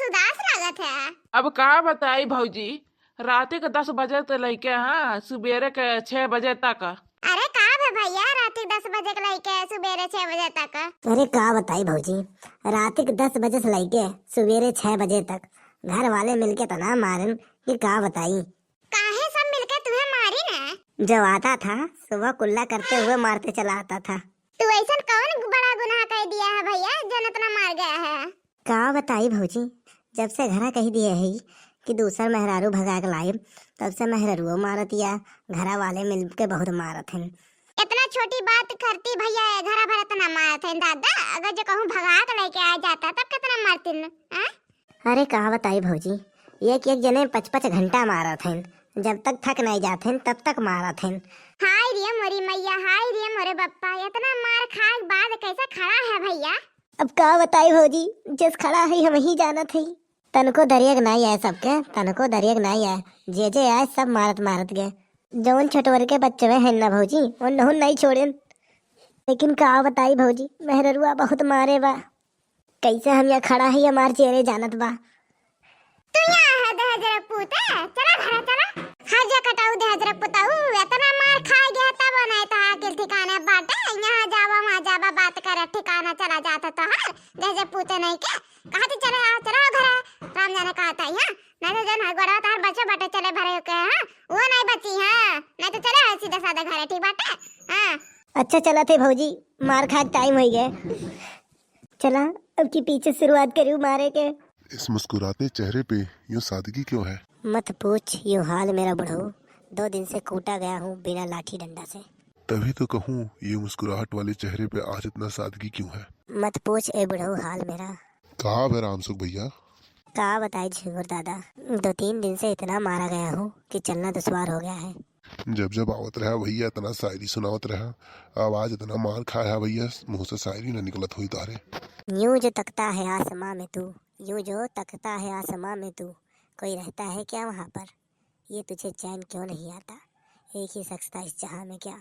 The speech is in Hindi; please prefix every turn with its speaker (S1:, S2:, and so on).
S1: उदास लागत है।
S2: अब का बताई भौजी, रात के 10 बजे से लेके हाँ सुबेरे के 6 बजे तक।
S1: अरे का है भैया, रात 10 बजे के लेके सुबेरे 6 बजे तक?
S3: अरे का बताई भौजी, रात के 10 बजे से लेके सवेरे 6 बजे तक घर वाले मिलके तना मारन कि का बताई।
S1: काहे सब मिलके तुम्हें मारी ना?
S3: जब आता था सुबह कुल्ला करते हुए मारते चला आता था।
S1: तू ऐसा कौन बड़ा गुनाह कर दिया है भैया जो इतना मार गया है?
S3: का बताई भौजी, जब से घरा कही दिए है कि दूसर मेहरारू भगा के लाए, तब से मेहरारू मारत या घरा वाले मिल के बहुत मारत हैं।
S1: इतना छोटी बात करती भैया, घरा भर इतना मारत है दादा। अगर जो कहूँ भगा के लेके आ जाता तब कितना मारती न?
S3: अरे का बताई भौजी, एक एक जने 5-5 घंटा मारत हैं, जब तक थक नहीं जाते हैं तब तक मारत हैं।
S1: हाय रे मोरी मैया, हाय रे मोरे बप्पा, इतना मार खाए के बाद कैसा खड़ा है भैया?
S3: अब का बताई भौजी, जिस खड़ा है हम ही जानत है। तनको दरियक नहीं आए सबके, तनको दरियक नहीं आए, जे आए सब मारत मारत गए। जौन छटवर के बच्चे में है ना भौजी, उन नहीं छोड़े। लेकिन का बताई भौजी, मेहरुआ बहुत मारे बा। कैसे हम यहाँ खड़ा है हमार चेहरे जानत बा।
S1: तू यहाँ है दहजरा पूत है, चला घरा चला। हर जगह कटाऊ दहजरा पुताऊ, इतना मार खाए गया तब नहीं था आखिर ठिकाने बाटे। यहाँ जावा वहाँ जावा बात करे ठिकाना चला जाता तो हर दहजरा पूते नहीं के। कहा तो चले आओ चलो घरा, राम जाने कहा था यहाँ नहीं तो जन गोड़ा तार बच्चे बाटे चले भरे के हाँ वो नहीं बची है, नहीं तो चले सीधा साधा घरे ठीक बाटे। हाँ
S3: अच्छा चला थे भौजी, मार खा टाइम हो गया, चला अब की पीछे शुरुआत करूँ मारे के।
S4: इस मुस्कुराते चेहरे पे यूं सादगी क्यों है?
S3: मत पूछ यूं हाल मेरा बढ़ो, 2 दिन से कूटा गया हूँ बिना लाठी डंडा से।
S4: तभी तो कहूँ ये मुस्कुराहट वाले चेहरे पे आज इतना सादगी क्यों है?
S3: मत पूछ ए बढ़ो हाल मेरा।
S4: कहा है रामसुख भैया?
S3: का बताए झिंगुर दादा, 2-3 दिन से इतना मारा गया हूँ कि चलना दुश्वार हो गया है।
S4: जब जब आवत रहा भैया इतना शायरी सुनावत रहा, आवाज इतना मार खाया भैया मुंह से शायरी न निकलत हुई तारे।
S3: यूं जो तकता है आसमां में तू, यूं जो तकता है आसमां में तू, कोई रहता है क्या वहाँ पर? ये तुझे चैन क्यों नहीं आता? एक ही शख्स था इस जहां में क्या?